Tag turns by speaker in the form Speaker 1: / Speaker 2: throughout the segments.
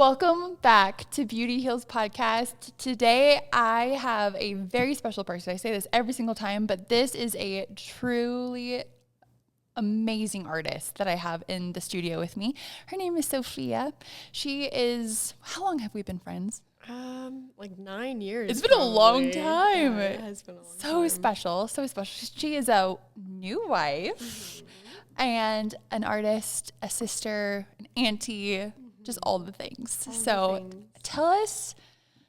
Speaker 1: Welcome back to Beauty Heals Podcast. Today, I have a very special person. I say this every single time, but this is a truly amazing artist that I have in the studio with me. Her name is Sophia. She is, how long have we been friends?
Speaker 2: Like 9 years.
Speaker 1: It's been a long time.
Speaker 2: Yeah, it has been a long time.
Speaker 1: So special. She is a new wife and an artist, a sister, an auntie, just all the things. Tell us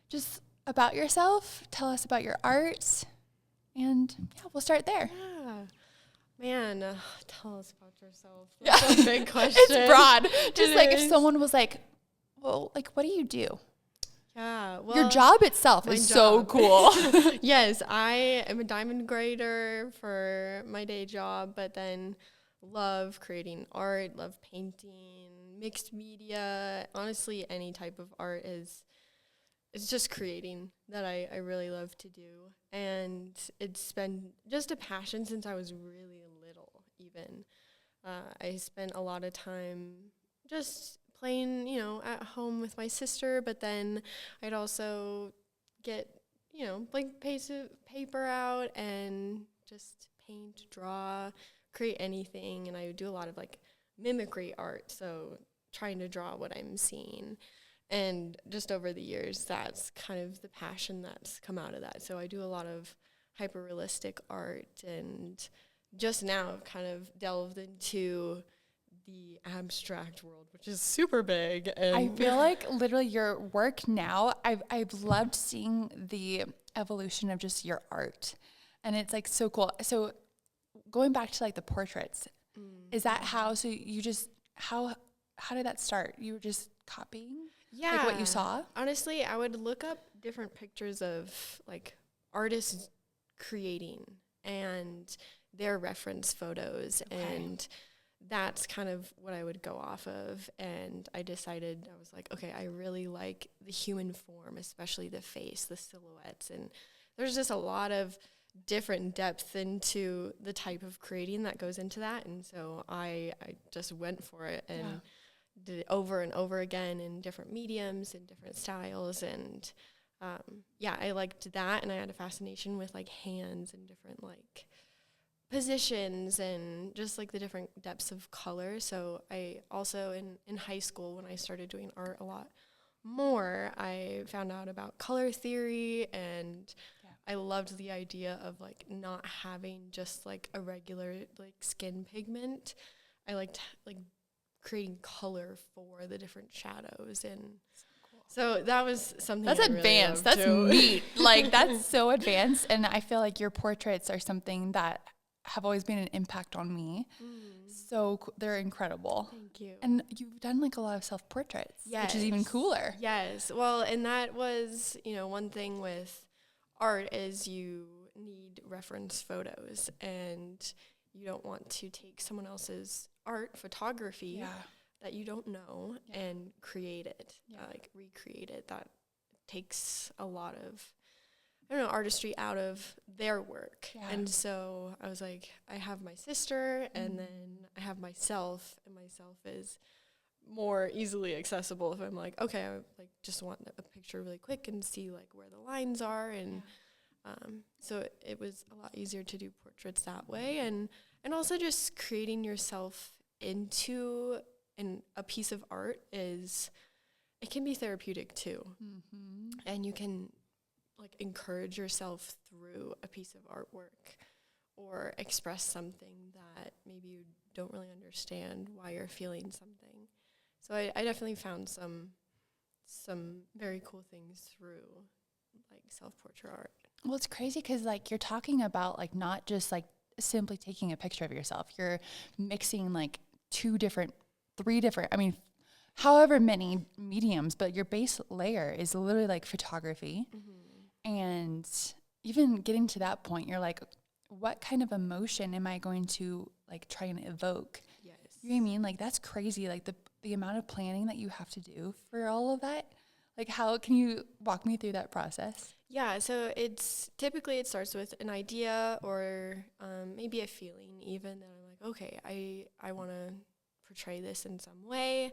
Speaker 1: just about yourself. Tell us about your art. And yeah, we'll start there.
Speaker 2: Yeah. Man, tell us about yourself. That's a big question.
Speaker 1: It's broad. Just like if someone was like, well, like, what do you do?
Speaker 2: Yeah. Well,
Speaker 1: your job itself is so cool.
Speaker 2: Yes, I am a diamond grader for my day job, but then love creating art, love painting, mixed media. Honestly, any type of art it's just creating that I really love to do. And it's been just a passion since I was really little, even. I spent a lot of time just playing, at home with my sister, but then I'd also get, like piece of paper out and just paint, draw, create anything. And I would do a lot of like mimicry art, so trying to draw what I'm seeing. And just over the years, that's kind of the passion that's come out of that. So I do a lot of hyper-realistic art, and just now kind of delved into the abstract world, which is super big. And
Speaker 1: I feel like literally your work now, I've loved seeing the evolution of just your art. And it's like so cool. So going back to like the portraits, is that how, so you just, how did that start? You were just copying?
Speaker 2: Yeah.
Speaker 1: Like what you saw?
Speaker 2: Honestly, I would look up different pictures of like artists creating and their reference photos. Okay. And that's kind of what I would go off of. And I decided, I was like, okay, I really like the human form, especially the face, the silhouettes. And there's just a lot of different depth into the type of creating that goes into that. And so I just went for it and did it over and over again in different mediums and different styles. And I liked that. And I had a fascination with like hands and different like positions and just like the different depths of color. So I also in high school, when I started doing art a lot more, I found out about color theory, and I loved the idea of like not having just like a regular like skin pigment. I liked like creating color for the different shadows, and so that was something
Speaker 1: that's advanced. That's neat. Like that's so advanced, and I feel like your portraits are something that have always been an impact on me. So they're incredible.
Speaker 2: Thank you.
Speaker 1: And you've done like a lot of self-portraits, which is even cooler.
Speaker 2: Yes. Well, and that was, one thing with art is you need reference photos, and you don't want to take someone else's art, photography that you don't know and create it, like recreate it. That takes a lot of artistry out of their work. Yeah. And so I was like, I have my sister, and then I have myself, and myself is more easily accessible if I'm like, okay, I like just want a picture really quick and see like where the lines are. And so it was a lot easier to do portraits that way. And also just creating yourself into a piece of art it can be therapeutic too. And you can like encourage yourself through a piece of artwork or express something that maybe you don't really understand why you're feeling something. So I definitely found some very cool things through like self-portrait art.
Speaker 1: Well, it's crazy because like you're talking about like not just like simply taking a picture of yourself. You're mixing like 3 different, I mean, however many mediums, but your base layer is literally like photography. And even getting to that point, you're like, what kind of emotion am I going to like try and evoke?
Speaker 2: Yes.
Speaker 1: You know what I mean? Like that's crazy. Like the amount of planning that you have to do for all of that. Like how can you walk me through that process?
Speaker 2: Yeah, so typically it starts with an idea or maybe a feeling even that I'm like, okay, I want to portray this in some way.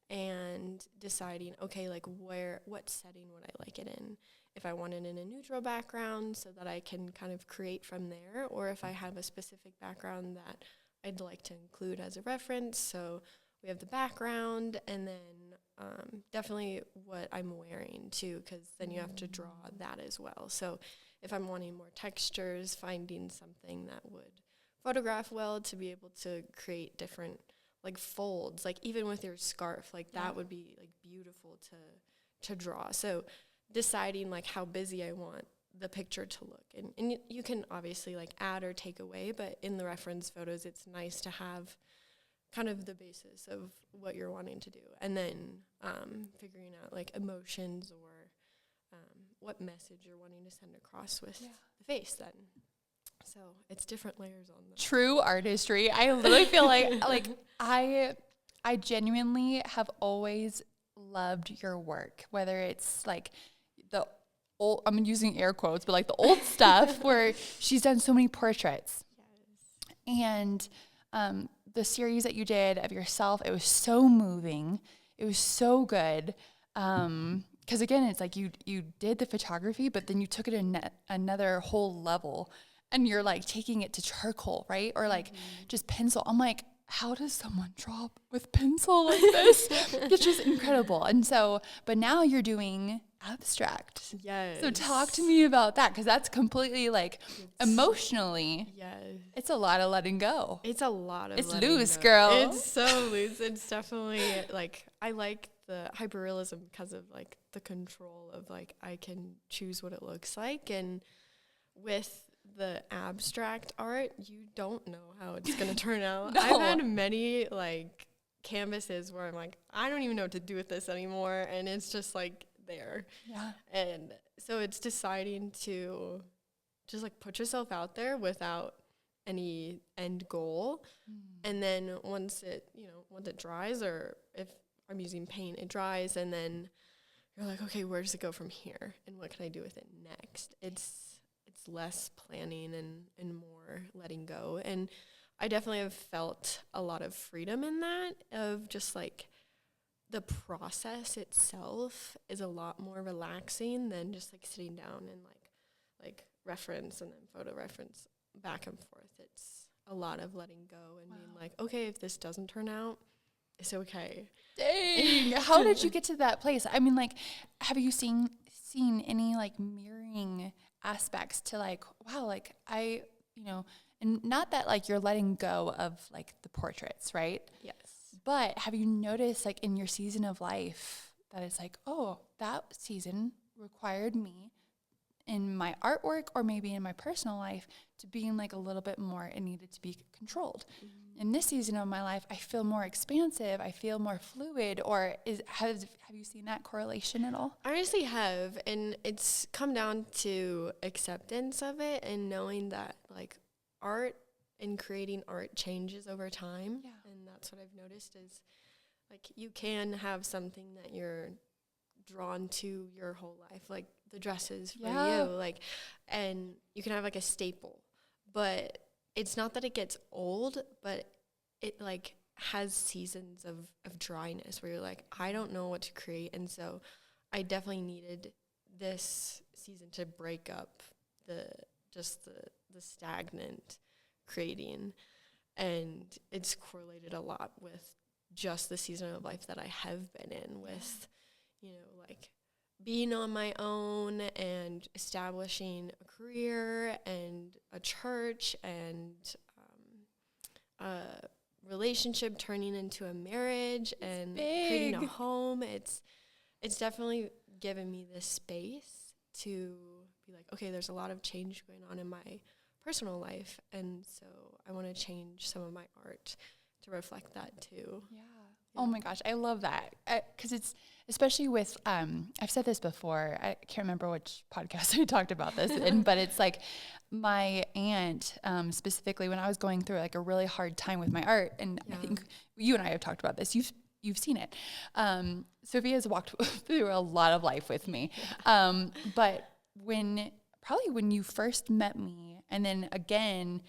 Speaker 2: and deciding, okay, like what setting would I like it in? If I want it in a neutral background so that I can kind of create from there, or if I have a specific background that I'd like to include as a reference. So we have the background, and then definitely what I'm wearing too, because then you have to draw that as well. So if I'm wanting more textures, finding something that would photograph well to be able to create different like folds, like even with your scarf, like that would be like beautiful to draw. So deciding like how busy I want the picture to look, and you can obviously like add or take away, but in the reference photos it's nice to have kind of the basis of what you're wanting to do, and then figuring out like emotions or what message you're wanting to send across with the face then. So it's different layers on that.
Speaker 1: True artistry. I literally feel like I genuinely have always loved your work, whether it's like the old, I'm using air quotes, but like the old stuff where she's done so many portraits. Yes. And the series that you did of yourself, it was so moving. It was so good. Because again, it's like you did the photography, but then you took it another whole level, and you're like taking it to charcoal, right? Or like just pencil. I'm like, how does someone draw with pencil like this? It's just incredible. And so, but now you're doing abstract.
Speaker 2: Yes.
Speaker 1: So talk to me about that, because that's completely like emotionally.
Speaker 2: Yes.
Speaker 1: It's a lot of letting go.
Speaker 2: It's a lot of
Speaker 1: It's
Speaker 2: letting
Speaker 1: loose,
Speaker 2: go.
Speaker 1: girl.
Speaker 2: It's so loose. It's definitely like, I like the hyperrealism because of like the control of like I can choose what it looks like, and with the abstract art, you don't know how it's going to turn out.
Speaker 1: No.
Speaker 2: I've had many like canvases where I'm like, I don't even know what to do with this anymore, and it's just like there.
Speaker 1: Yeah.
Speaker 2: And so it's deciding to just like put yourself out there without any end goal. And then once it dries, or if I'm using paint, it dries, and then you're like, okay, where does it go from here, and what can I do with it next? It's less planning and more letting go. And I definitely have felt a lot of freedom in that, of just like the process itself is a lot more relaxing than just like sitting down and like reference and then photo reference back and forth. It's a lot of letting go and being like, okay, if this doesn't turn out, it's okay.
Speaker 1: Dang. How did you get to that place? I mean, like, have you seen any like mirroring aspects to like, wow, like I, and not that like you're letting go of like the portraits, right?
Speaker 2: Yes.
Speaker 1: But have you noticed like in your season of life that it's like, oh, that season required me in my artwork or maybe in my personal life to being like a little bit more, it needed to be controlled. In this season of my life, I feel more expansive, I feel more fluid, or have you seen that correlation at all?
Speaker 2: I honestly have, and it's come down to acceptance of it and knowing that like art and creating art changes over time.
Speaker 1: Yeah.
Speaker 2: And that's what I've noticed is like you can have something that you're drawn to your whole life, like the dresses for you, like, and you can have like a staple, but it's not that it gets old, but it like has seasons of dryness where you're like, I don't know what to create. And so I definitely needed this season to break up the stagnant creating. And it's correlated a lot with just the season of life that I have been in with, like being on my own and establishing a career and a church and a relationship turning into a marriage and creating a home. It's definitely given me this space to be like, okay, there's a lot of change going on in my personal life, and so I want to change some of my art to reflect that too.
Speaker 1: Yeah. Oh my gosh, I love that. Because it's, especially with, I've said this before, I can't remember which podcast I talked about this in, but it's like my aunt, specifically when I was going through like a really hard time with my art, and I think you and I have talked about this, you've seen it. Sophia's walked through a lot of life with me. But when you first met me, and then again,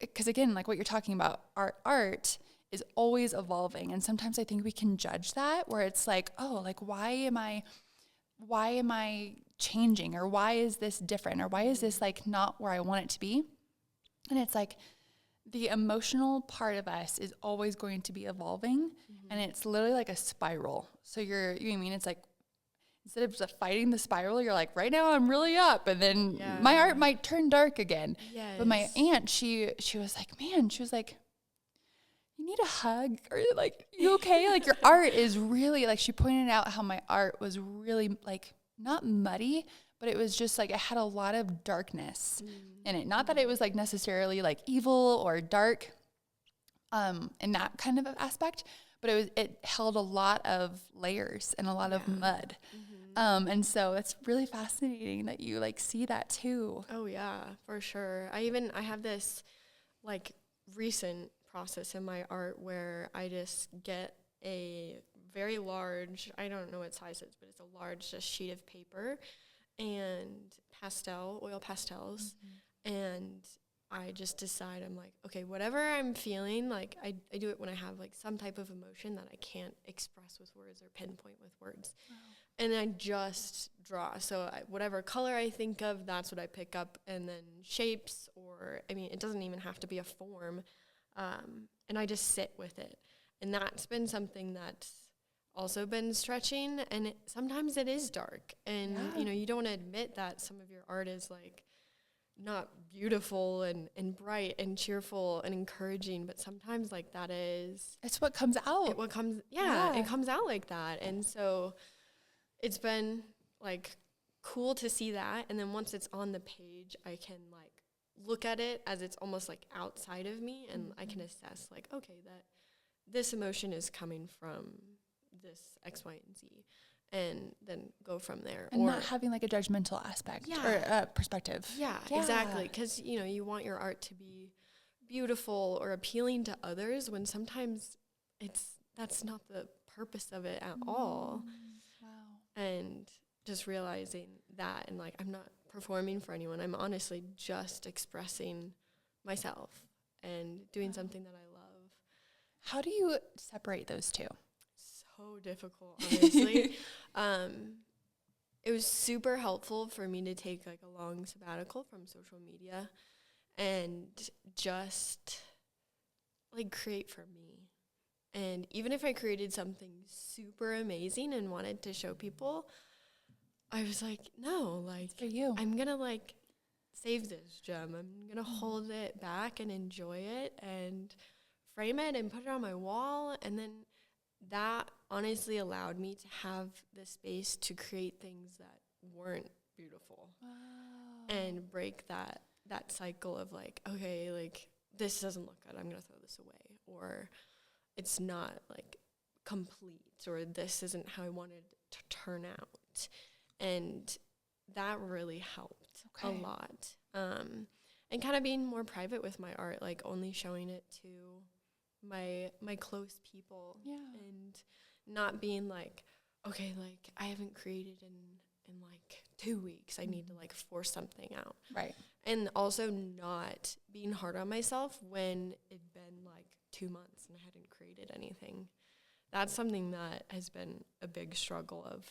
Speaker 1: because again, like what you're talking about, art is always evolving. And sometimes I think we can judge that, where it's like, oh, like, why am I changing? Or why is this different? Or why is this like not where I want it to be? And it's like, the emotional part of us is always going to be evolving, and it's literally like a spiral. So you know what I mean? It's like, instead of just fighting the spiral, you're like, right now I'm really up, and then my art might turn dark again.
Speaker 2: Yes.
Speaker 1: But my aunt, she was like, man, she was like, you need a hug, or like, you okay? Like, your art is really, like, she pointed out how my art was really like not muddy, but it was just like, it had a lot of darkness in it. Not that it was like necessarily like evil or dark in that kind of aspect, but it held a lot of layers and a lot of mud. And so it's really fascinating that you like see that too.
Speaker 2: Oh yeah, for sure. I have this like recent process in my art where I just get a very large, I don't know what size it is, but it's a large just sheet of paper and oil pastels. And I just decide, I'm like, okay, whatever I'm feeling, like I do it when I have like some type of emotion that I can't express with words or pinpoint with words. Wow. And I just draw. So whatever color I think of, that's what I pick up. And then shapes, or, I mean, it doesn't even have to be a form. And I just sit with it. And that's been something that's also been stretching. And sometimes it is dark. And, you know, you don't want to admit that some of your art is like not beautiful and bright and cheerful and encouraging, but sometimes like that is,
Speaker 1: it's what comes out.
Speaker 2: It comes out like that. And so it's been like cool to see that. And then once it's on the page, I can like look at it as it's almost like outside of me, and I can assess like, okay, that this emotion is coming from this X, Y, and Z, and then go from there.
Speaker 1: And not having like a judgmental aspect or perspective.
Speaker 2: Yeah, exactly. Because, you know, you want your art to be beautiful or appealing to others, when sometimes that's not the purpose of it at all.
Speaker 1: Wow.
Speaker 2: And just realizing that, and like, I'm not performing for anyone. I'm honestly just expressing myself and doing something that I love.
Speaker 1: How do you separate those two?
Speaker 2: So difficult, honestly. It was super helpful for me to take like a long sabbatical from social media and just like create for me. And even if I created something super amazing and wanted to show people, I was like, no, like,
Speaker 1: for you.
Speaker 2: I'm going to like save this gem. I'm going to hold it back and enjoy it and frame it and put it on my wall. And then that honestly allowed me to have the space to create things that weren't beautiful.
Speaker 1: Wow.
Speaker 2: And break that cycle of like, okay, like this doesn't look good, I'm going to throw this away, or it's not like complete, or this isn't how I wanted it to turn out. And that really helped a lot. And kind of being more private with my art, like only showing it to my close people, and not being like, okay, like I haven't created in like 2 weeks, I need to like force something out.
Speaker 1: Right.
Speaker 2: And also not being hard on myself when it'd been like 2 months and I hadn't created anything. That's something that has been a big struggle of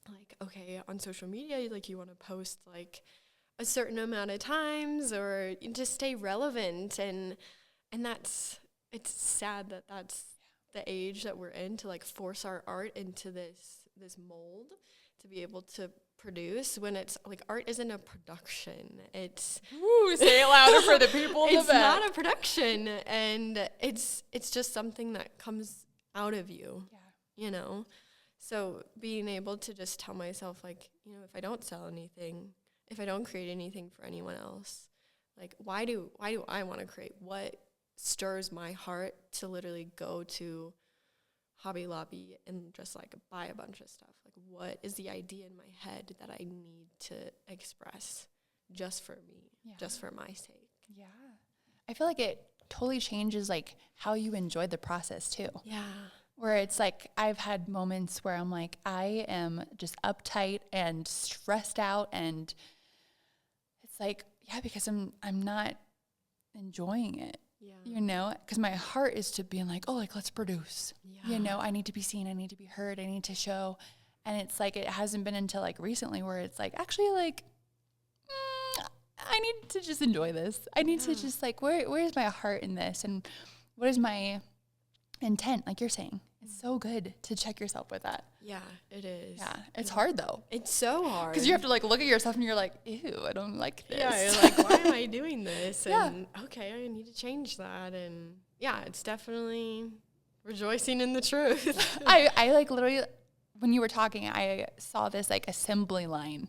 Speaker 2: like, okay, on social media, like you want to post like a certain amount of times or just stay relevant. And it's sad that that's the age that we're in, to like force our art into this mold to be able to produce, when it's like art isn't a production. It's
Speaker 1: say it louder for the people in the back.
Speaker 2: It's not a production, and it's just something that comes out of you. You know? So being able to just tell myself, like, you know, if I don't sell anything, if I don't create anything for anyone else, like why do I want to create? What stirs my heart to literally go to Hobby Lobby and just like buy a bunch of stuff? Like, what is the idea in my head that I need to express just for me, just for my sake?
Speaker 1: Yeah. I feel like it totally changes like how you enjoy the process too.
Speaker 2: Yeah.
Speaker 1: Where it's like, I've had moments where I'm like, I am just uptight and stressed out, and it's like, because I'm not enjoying it. you know, because my heart is to being like, oh, like, let's produce, you know, I need to be seen. I need to be heard. I need to show. And it's like, it hasn't been until like recently where it's like, actually like, I need to just enjoy this. I need to just like, where's my heart in this? And what is my intent? Like you're saying, it's so good to check yourself with that.
Speaker 2: Yeah, it is.
Speaker 1: Yeah. It's hard though.
Speaker 2: It's so hard.
Speaker 1: Because you have to like look at yourself and you're like, ew, I don't like this.
Speaker 2: Yeah, you're like, why am I doing this? And okay, I need to change that. And yeah, it's definitely rejoicing in the truth.
Speaker 1: I like literally, when you were talking, I saw this like assembly line.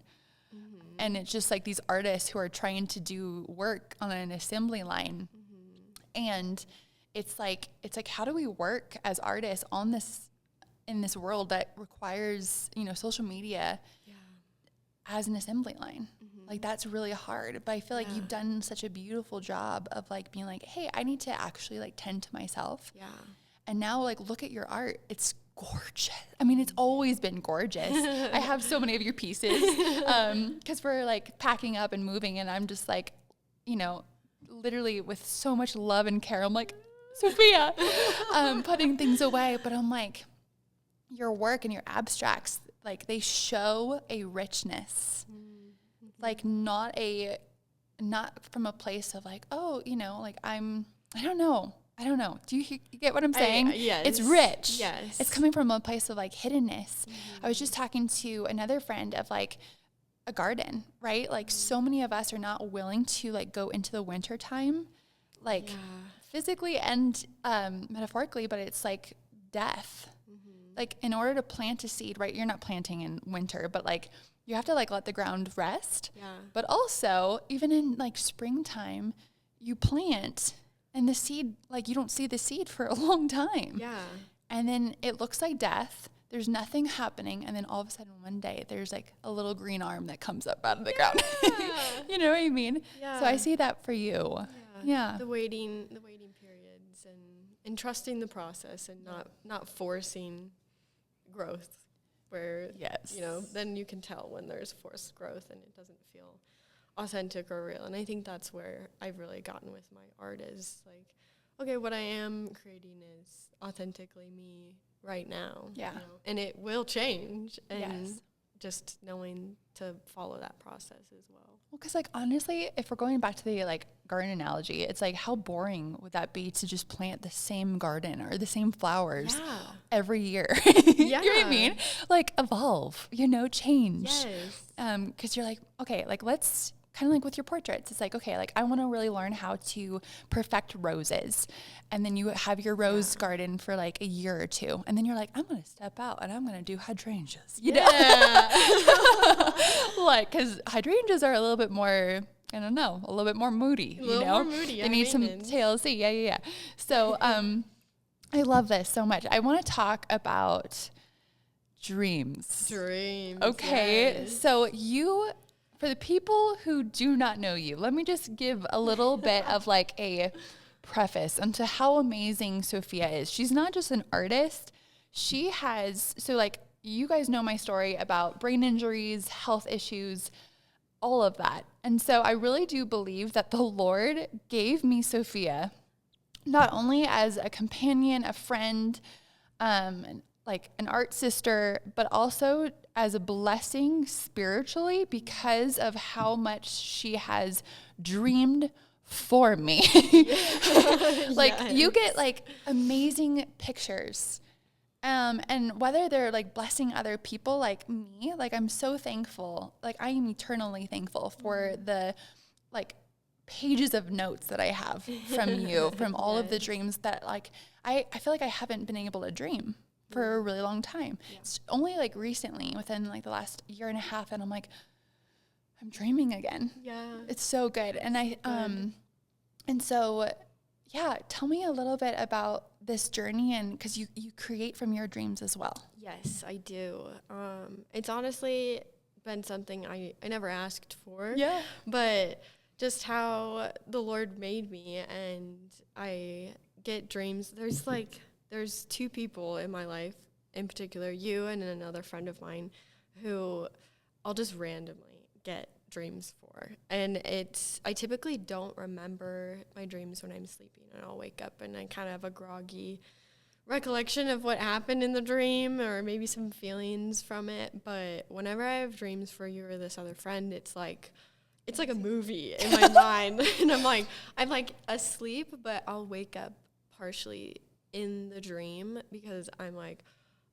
Speaker 1: And it's just like these artists who are trying to do work on an assembly line. And it's like, how do we work as artists on this, in this world that requires, you know, social media as an assembly line? Like that's really hard. But I feel like you've done such a beautiful job of like being like, hey, I need to actually like tend to myself. Yeah. And now like, look at your art. It's gorgeous. I mean, it's always been gorgeous. I have so many of your pieces because we're like packing up and moving, and I'm just like, you know, literally with so much love and care, I'm like, Sophia, putting things away. But I'm like, your work and your abstracts, like they show a richness, like not from a place of like, oh, you know, like I don't know. Do you get what I'm saying?
Speaker 2: Yes.
Speaker 1: It's rich.
Speaker 2: Yes.
Speaker 1: It's coming from a place of like hiddenness. I was just talking to another friend of like a garden, right? Like so many of us are not willing to like go into the winter time, like physically and metaphorically, but it's like death. Like in order to plant a seed, right? You're not planting in winter, but like you have to like let the ground rest. Yeah. But also even in like springtime, you plant. And the seed, like you don't see the seed for a long time. Yeah. And then it looks like death. There's nothing happening. And then all of a sudden one day there's like a little green arm that comes up out of the ground. You know what I mean? Yeah. So I see that for you. Yeah.
Speaker 2: The waiting periods and trusting the process and not forcing growth where, you know, then you can tell when there's forced growth and it doesn't feel authentic or real. And I think that's where I've really gotten with my art is like, okay, what I am creating is authentically me right now. Yeah. You know? And it will change. And just knowing to follow that process as well.
Speaker 1: Well, because like honestly, if we're going back to the like garden analogy, it's like how boring would that be to just plant the same garden or the same flowers every year? You know what I mean? Like evolve, you know, change. Yes. Because you're like, okay, like let's kind of like with your portraits. It's like, okay, like I want to really learn how to perfect roses. And then you have your rose garden for like a year or two. And then you're like, I'm going to step out and I'm going to do hydrangeas. You know? Like, because hydrangeas are a little bit more, I don't know, a little bit more moody.
Speaker 2: A little more moody.
Speaker 1: They need some TLC. Yeah. So I love this so much. I want to talk about dreams. Okay. Yes. So for the people who do not know you, let me just give a little bit of like a preface onto how amazing Sophia is. She's not just an artist. She has, so like you guys know my story about brain injuries, health issues, all of that. And so I really do believe that the Lord gave me Sophia not only as a companion, a friend, like an art sister, but also as a blessing spiritually because of how much she has dreamed for me. Like you get like amazing pictures. And whether they're like blessing other people like me, like I'm so thankful. Like I am eternally thankful for the like pages of notes that I have from you, from all of the dreams that like, I feel like I haven't been able to dream for a really long time. It's only like recently within like the last year and a half. And I'm like, I'm dreaming again. Yeah. It's so good. And and so, tell me a little bit about this journey and cause you create from your dreams as well.
Speaker 2: Yes, I do. It's honestly been something I never asked for. Yeah. But just how the Lord made me and I get dreams. There's two people in my life, in particular, you and another friend of mine, who I'll just randomly get dreams for. And I typically don't remember my dreams when I'm sleeping, and I'll wake up and I kind of have a groggy recollection of what happened in the dream, or maybe some feelings from it. But whenever I have dreams for you or this other friend, it's like a movie in my mind. And I'm like asleep, but I'll wake up partially in the dream because I'm like,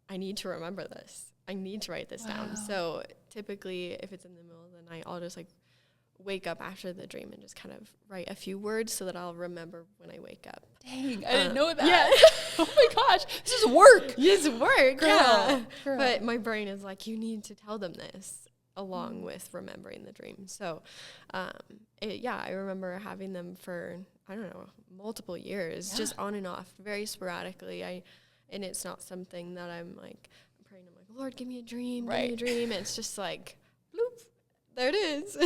Speaker 2: I need to remember this. I need to write this down. So typically if it's in the middle of the night, I'll just like wake up after the dream and just kind of write a few words so that I'll remember when I wake up.
Speaker 1: Dang, I didn't know that.
Speaker 2: Yeah.
Speaker 1: Oh my gosh, this is work.
Speaker 2: It's work,
Speaker 1: Girl.
Speaker 2: But my brain is like, you need to tell them this along with remembering the dream. So, I remember having them for, I don't know, multiple years, just on and off, very sporadically. And it's not something that I'm like praying. I'm like, Lord, give me a dream, give me a dream. It's just like, bloop, there it is.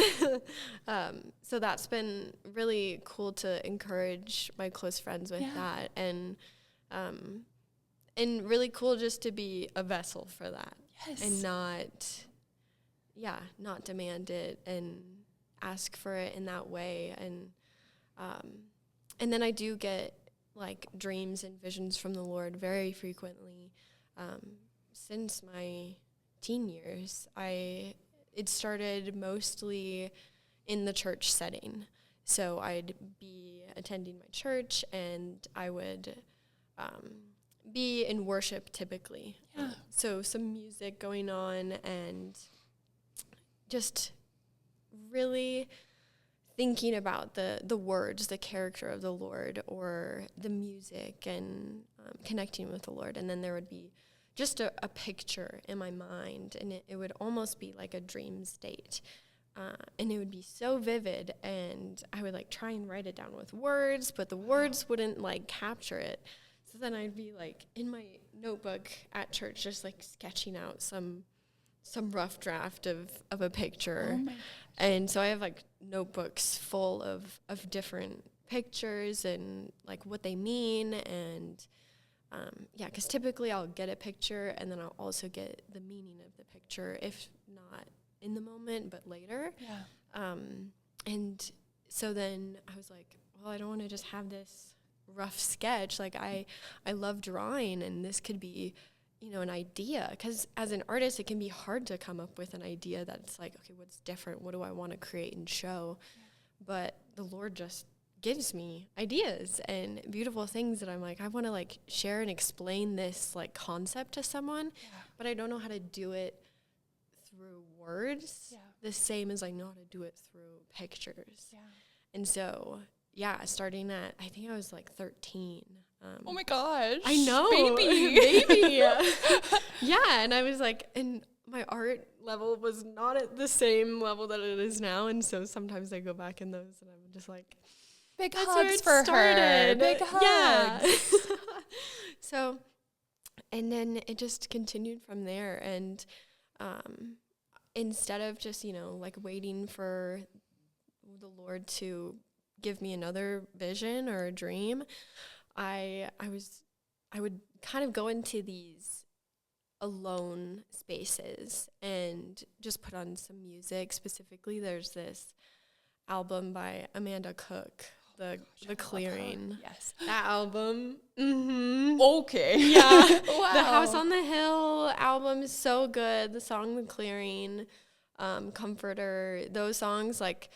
Speaker 2: So that's been really cool to encourage my close friends with that, and really cool just to be a vessel for that, and not demand it and ask for it in that way. And then I do get like dreams and visions from the Lord very frequently. Since my teen years, it started mostly in the church setting. So I'd be attending my church, and I would be in worship typically. So some music going on, and just really thinking about the words, the character of the Lord, or the music, and connecting with the Lord. And then there would be just a picture in my mind, and it would almost be like a dream state. And it would be so vivid, and I would like try and write it down with words, but the words wouldn't like capture it. So then I'd be like in my notebook at church, just like sketching out some rough draft of a picture. Oh, and so I have like notebooks full of different pictures and like what they mean. And because typically I'll get a picture, and then I'll also get the meaning of the picture, if not in the moment, but later. And so then I was like, well, I don't want to just have this rough sketch. Like I love drawing, and this could be, an idea, because as an artist, it can be hard to come up with an idea that's like, okay, what's different? What do I want to create and show? But the Lord just gives me ideas and beautiful things that I'm like, I want to like share and explain this like concept to someone, but I don't know how to do it through words the same as I know how to do it through pictures. And so, starting at, I think I was like 13.
Speaker 1: Oh my gosh.
Speaker 2: I know. Baby. And I was like, and my art level was not at the same level that it is now. And so sometimes I go back in those, and I'm just like,
Speaker 1: big hugs for her. Big hugs.
Speaker 2: So, and then it just continued from there. And instead of just, like waiting for the Lord to give me another vision or a dream, I would kind of go into these alone spaces and just put on some music. Specifically, there's this album by Amanda Cook, The Clearing.
Speaker 1: Yes.
Speaker 2: That album. Mm-hmm.
Speaker 1: Okay.
Speaker 2: Yeah.
Speaker 1: Wow.
Speaker 2: The House on the Hill album is so good. The song The Clearing, Comforter, those songs, like,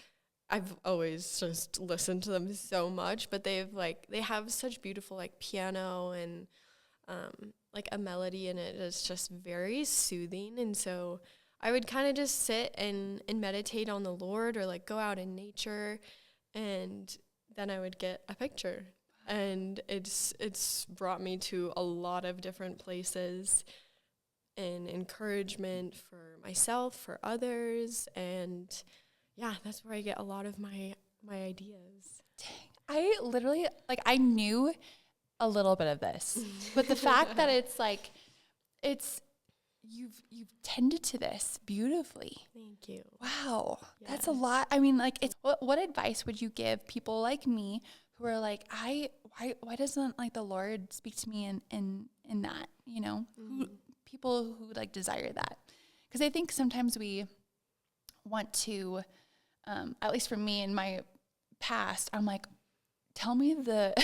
Speaker 2: I've always just listened to them so much, but they have such beautiful like piano and like a melody in it. It's just very soothing. And so I would kind of just sit and meditate on the Lord, or like go out in nature, and then I would get a picture. And it's brought me to a lot of different places and encouragement for myself, for others, and that's where I get a lot of my ideas.
Speaker 1: Dang. I literally, like, I knew a little bit of this, but the fact that it's like, you've tended to this beautifully.
Speaker 2: Thank you.
Speaker 1: Wow. Yes. That's a lot. I mean, like, what advice would you give people like me who are like, why doesn't like the Lord speak to me in that, people who like desire that? Because I think sometimes we want to at least for me in my past, I'm like, tell me the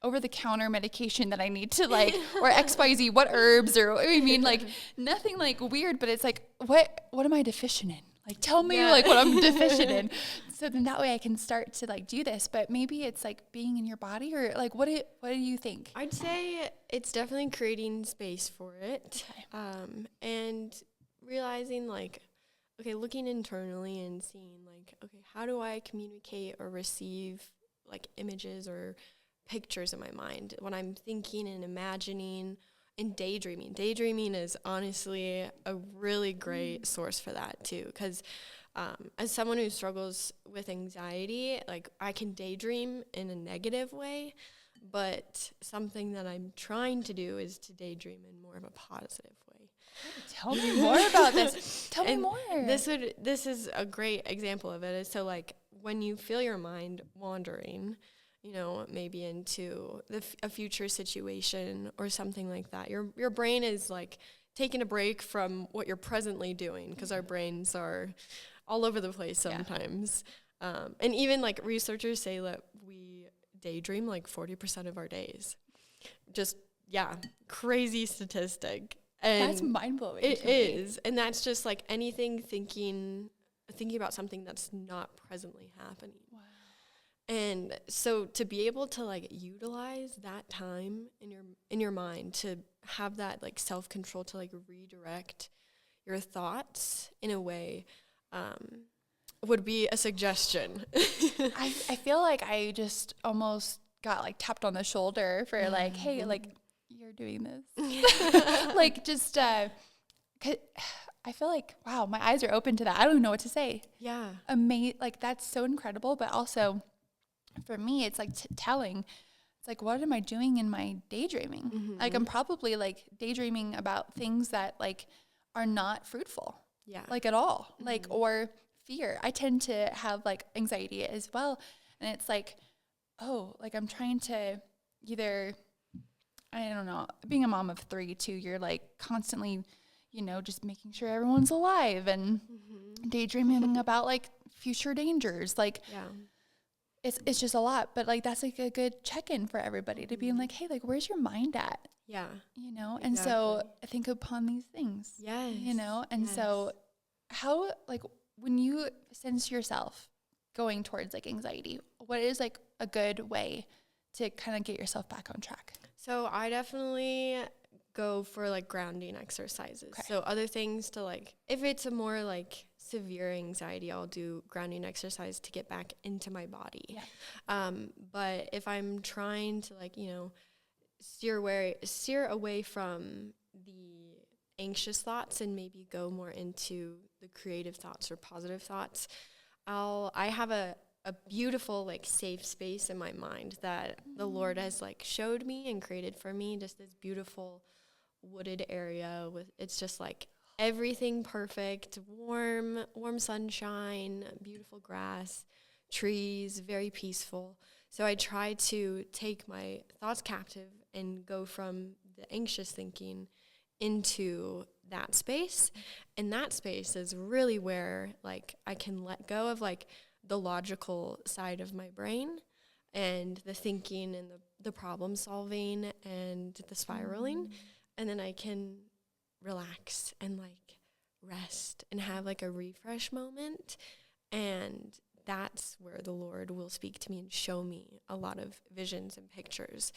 Speaker 1: over-the-counter medication that I need to like, or XYZ, what herbs, or I mean, like nothing like weird, but it's like, what am I deficient in? Like, tell me like what I'm deficient in. So then that way I can start to like do this, but maybe it's like being in your body, or like, what do you think?
Speaker 2: I'd say it's definitely creating space for it.
Speaker 1: Okay.
Speaker 2: And realizing like, okay, looking internally and seeing like, okay, how do I communicate or receive like images or pictures in my mind when I'm thinking and imagining and daydreaming. Daydreaming is honestly a really great source for that too, because as someone who struggles with anxiety, like I can daydream in a negative way, but something that I'm trying to do is to daydream in more of a positive way.
Speaker 1: Tell me more about this. Tell me more.
Speaker 2: This is a great example of it. So like when you feel your mind wandering, you know, maybe into a future situation or something like that, your brain is like taking a break from what you're presently doing, because our brains are all over the place sometimes. And even like researchers say that we daydream like 40% of our days. Just, crazy statistic. And
Speaker 1: that's mind-blowing.
Speaker 2: It is. And that's just like anything thinking about something that's not presently happening.
Speaker 1: Wow.
Speaker 2: And so to be able to like utilize that time in your mind, to have that like self-control to like redirect your thoughts in a way, would be a suggestion.
Speaker 1: I feel like I just almost got like tapped on the shoulder for like, hey, like you're doing this. Like just, 'cause I feel like, wow, my eyes are open to that. I don't even know what to say.
Speaker 2: Yeah.
Speaker 1: Like that's so incredible. But also for me, it's like telling. It's like, what am I doing in my daydreaming?
Speaker 2: Mm-hmm.
Speaker 1: Like I'm probably like daydreaming about things that like are not fruitful.
Speaker 2: Yeah.
Speaker 1: Like at all. Mm-hmm. Like, or fear. I tend to have like anxiety as well. And it's like, oh, like I'm trying to either, I don't know, being a mom of 3 too, you're like constantly, you know, just making sure everyone's alive and daydreaming about like future dangers. Like, it's just a lot, but like that's like a good check-in for everybody to be like, hey, like where's your mind at?
Speaker 2: Yeah.
Speaker 1: You know, and so I think upon these things.
Speaker 2: Yes.
Speaker 1: You know, and so how, like when you sense yourself going towards like anxiety, what is like a good way to kind of get yourself back on track?
Speaker 2: So I definitely go for like grounding exercises. Okay. So other things to like, if it's a more like severe anxiety, I'll do grounding exercise to get back into my body. Yeah. But if I'm trying to like, you know, steer away from the anxious thoughts and maybe go more into the creative thoughts or positive thoughts, I have a beautiful like safe space in my mind that the Lord has like showed me and created for me, just this beautiful wooded area with, it's just like everything perfect, warm sunshine, beautiful grass, trees, very peaceful. So I try to take my thoughts captive and go from the anxious thinking into that space. And that space is really where like I can let go of like the logical side of my brain and the thinking and the problem solving and the spiraling. And then I can relax and like rest and have like a refresh moment. And that's where the Lord will speak to me and show me a lot of visions and pictures,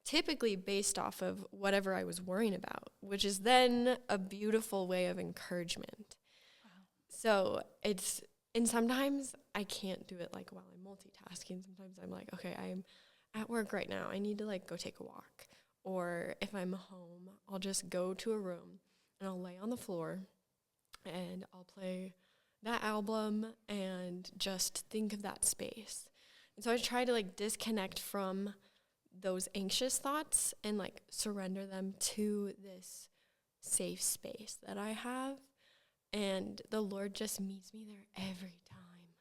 Speaker 2: typically based off of whatever I was worrying about, which is then a beautiful way of encouragement. Wow. So and sometimes I can't do it like while I'm multitasking. Sometimes I'm like, okay, I'm at work right now. I need to like go take a walk. Or if I'm home, I'll just go to a room and I'll lay on the floor and I'll play that album and just think of that space. And so I try to like disconnect from those anxious thoughts and like surrender them to this safe space that I have. And the Lord just meets me there every time.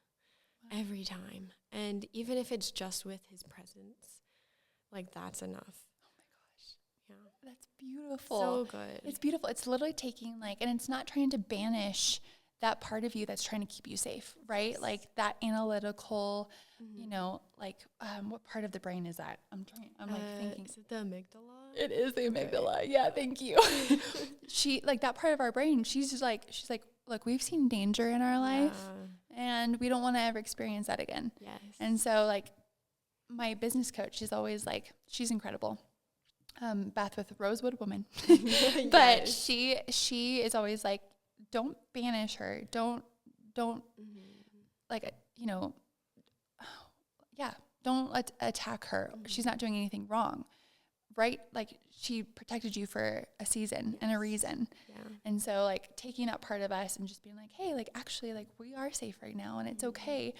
Speaker 2: Wow. Every time. And even if it's just with his presence, like that's enough. Yeah.
Speaker 1: That's beautiful.
Speaker 2: So good.
Speaker 1: It's beautiful. It's literally taking like, and it's not trying to banish that part of you that's trying to keep you safe, right? Like that analytical, you know, like what part of the brain is that? I'm thinking.
Speaker 2: Is it the amygdala?
Speaker 1: It is the amygdala. Yeah, thank you. She like that part of our brain. She's like, look, we've seen danger in our life, and we don't want to ever experience that again.
Speaker 2: Yes.
Speaker 1: And so like my business coach is always like, she's incredible. Beth with Rosewood Woman, but she is always like, don't banish her. Don't like, you know, don't attack her. She's not doing anything wrong. Right? Like she protected you for a season and a reason. Yeah. And so like taking that part of us and just being like, hey, like actually like we are safe right now and it's okay.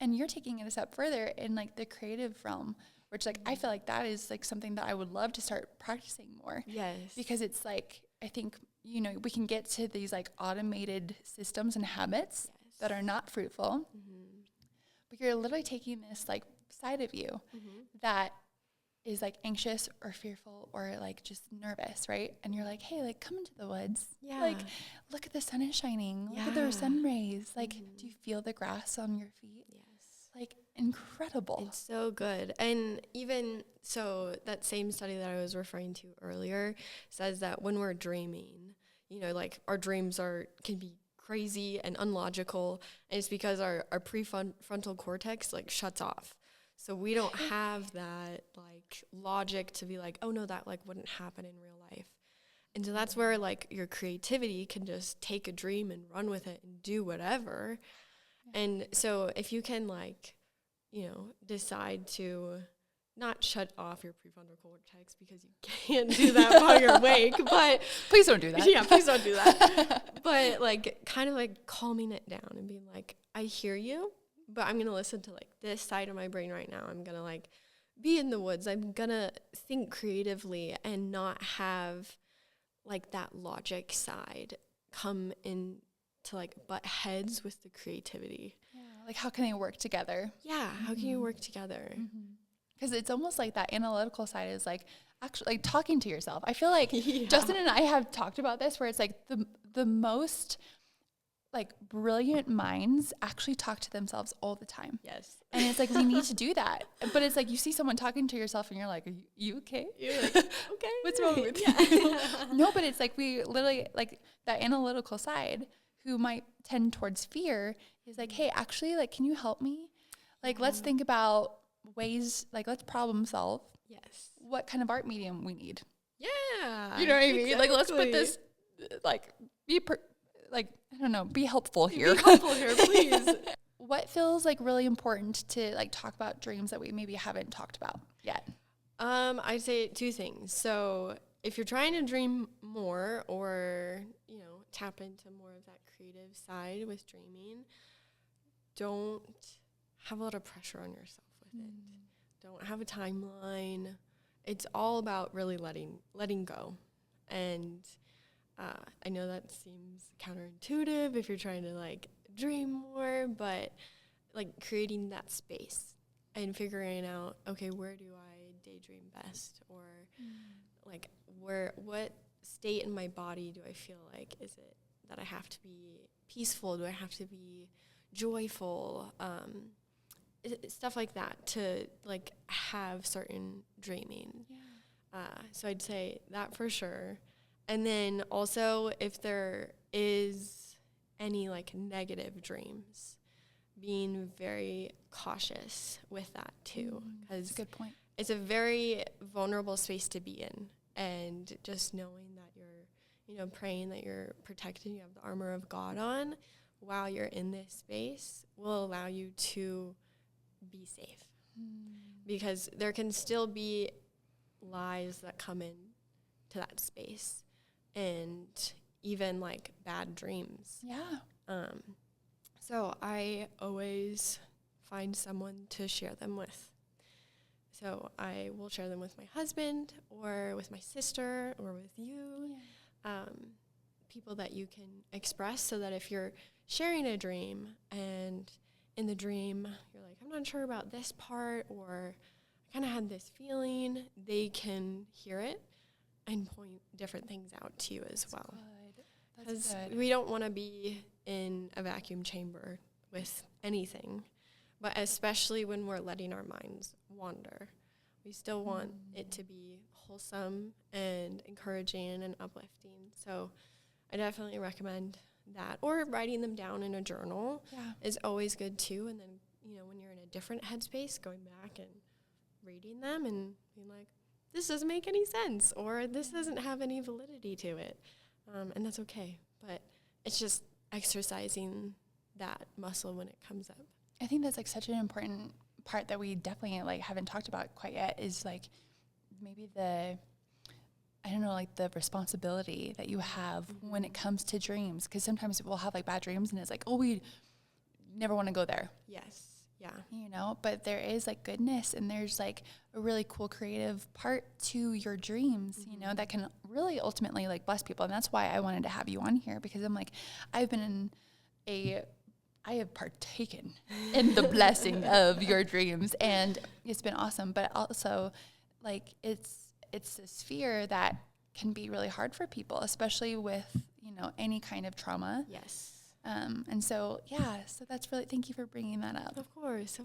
Speaker 1: And you're taking it a step further in like the creative realm, which like I feel like that is like something that I would love to start practicing more.
Speaker 2: Yes.
Speaker 1: Because it's like, I think, you know, we can get to these like automated systems and habits that are not fruitful. But you're literally taking this like side of you that is like anxious or fearful or like just nervous, right? And you're like, hey, like come into the woods. Yeah. Like look at the sun is shining. Look at the sun rays. Like, do you feel the grass on your feet? Yes. Like incredible.
Speaker 2: It's so good. And even so that same study that I was referring to earlier says that when we're dreaming, you know, like our dreams can be crazy and unlogical. And it's because our prefrontal cortex like shuts off. So we don't have that like logic to be like, oh no, that like wouldn't happen in real life. And so that's where like your creativity can just take a dream and run with it and do whatever. And so if you can like, you know, decide to not shut off your prefrontal cortex because you can't do that while you're awake, but
Speaker 1: please don't do that.
Speaker 2: Yeah, please don't do that. But like kind of like calming it down and being like, I hear you. But I'm going to listen to, like, this side of my brain right now. I'm going to, like, be in the woods. I'm going to think creatively and not have, like, that logic side come in to, like, butt heads with the creativity.
Speaker 1: Yeah, like, how can they work together?
Speaker 2: Yeah, how can you work together?
Speaker 1: Because it's almost like that analytical side is, like, actually, like, talking to yourself. I feel like Justin and I have talked about this where it's, like, the most like brilliant minds actually talk to themselves all the time.
Speaker 2: Yes.
Speaker 1: And it's like, we need to do that. But it's like, you see someone talking to yourself and you're like, are you okay?
Speaker 2: You're like, okay.
Speaker 1: What's wrong with you? No, but it's like, we literally like that analytical side who might tend towards fear is like, hey, actually like, can you help me? Like, let's think about ways, like let's problem solve.
Speaker 2: Yes.
Speaker 1: What kind of art medium we need.
Speaker 2: Yeah.
Speaker 1: You know what I mean? Exactly. Like, let's put this, like, I don't know, be helpful here.
Speaker 2: Be helpful here, please.
Speaker 1: What feels like really important to like talk about dreams that we maybe haven't talked about yet?
Speaker 2: I'd say two things. So if you're trying to dream more or, you know, tap into more of that creative side with dreaming, don't have a lot of pressure on yourself with it. Don't have a timeline. It's all about really letting go. And I know that seems counterintuitive if you're trying to like dream more, but like creating that space and figuring out, okay, where do I daydream best? Or like what state in my body do I feel like? Is it that I have to be peaceful? Do I have to be joyful? Stuff like that to like have certain dreaming. Yeah. So I'd say that for sure. And then also if there is any like negative dreams, being very cautious with that too.
Speaker 1: That's a good point.
Speaker 2: It's a very vulnerable space to be in. And just knowing that you're, you know, praying that you're protected, you have the armor of God on while you're in this space will allow you to be safe. Because there can still be lies that come in to that space. And even like bad dreams. Yeah. So I always find someone to share them with. So I will share them with my husband or with my sister or with you. Yeah. People that you can express so that if you're sharing a dream and in the dream you're like, I'm not sure about this part or I kind of had this feeling, they can hear it and point different things out to you as well. Because we don't want to be in a vacuum chamber with anything, but especially when we're letting our minds wander. We still want it to be wholesome and encouraging and uplifting. So I definitely recommend that. Or writing them down in a journal is always good too. And then, you know, when you're in a different headspace, going back and reading them and being like, this doesn't make any sense, or this doesn't have any validity to it. And that's okay. But it's just exercising that muscle when it comes up.
Speaker 1: I think that's like such an important part that we definitely like haven't talked about quite yet, is like maybe the responsibility that you have when it comes to dreams. Because sometimes we'll have like bad dreams and it's like, oh, we never want to go there.
Speaker 2: Yes. Yeah.
Speaker 1: You know, but there is like goodness, and there's like a really cool creative part to your dreams, you know, that can really ultimately like bless people. And that's why I wanted to have you on here, because I'm like, I have partaken in the blessing of your dreams, and it's been awesome. But also like it's a sphere that can be really hard for people, especially with, you know, any kind of trauma.
Speaker 2: Yes.
Speaker 1: And so, so that's really, thank you for bringing that up.
Speaker 2: Of course.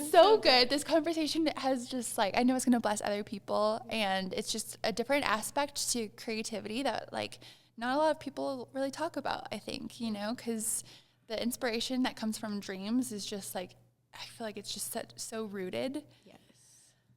Speaker 1: So good. This conversation has just like, I know it's going to bless other people, and it's just a different aspect to creativity that like not a lot of people really talk about, I think, you know, because the inspiration that comes from dreams is just like, I feel like it's just so rooted.
Speaker 2: Yes.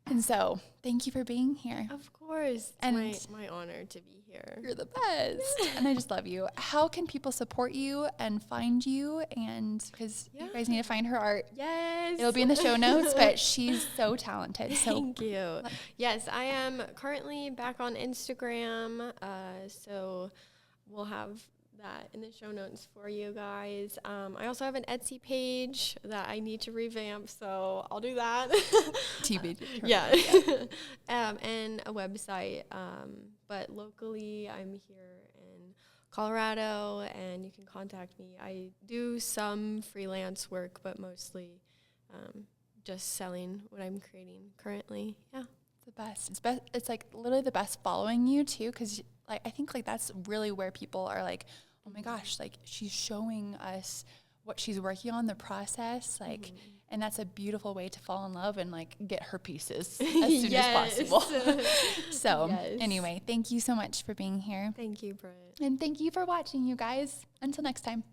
Speaker 1: And so thank you for being here.
Speaker 2: Of course. It's my honor to be here.
Speaker 1: You're the best. And I just love you. How can people support you and find you? And because you guys need to find her art.
Speaker 2: Yes.
Speaker 1: It'll be in the show notes, but she's so talented. So
Speaker 2: thank you. Yes, I am currently back on Instagram. So we'll have that in the show notes for you guys. I also have an Etsy page that I need to revamp, so I'll do that.
Speaker 1: TV.
Speaker 2: And a website. But locally, I'm here in Colorado, and you can contact me. I do some freelance work, but mostly just selling what I'm creating currently. Yeah.
Speaker 1: The best. It's like literally the best following you too, because like I think like that's really where people are like, oh my gosh, like she's showing us what she's working on, the process, like, and that's a beautiful way to fall in love and like get her pieces as soon as possible. So anyway, thank you so much for being here.
Speaker 2: Thank you, Britt.
Speaker 1: And thank you for watching, you guys. Until next time.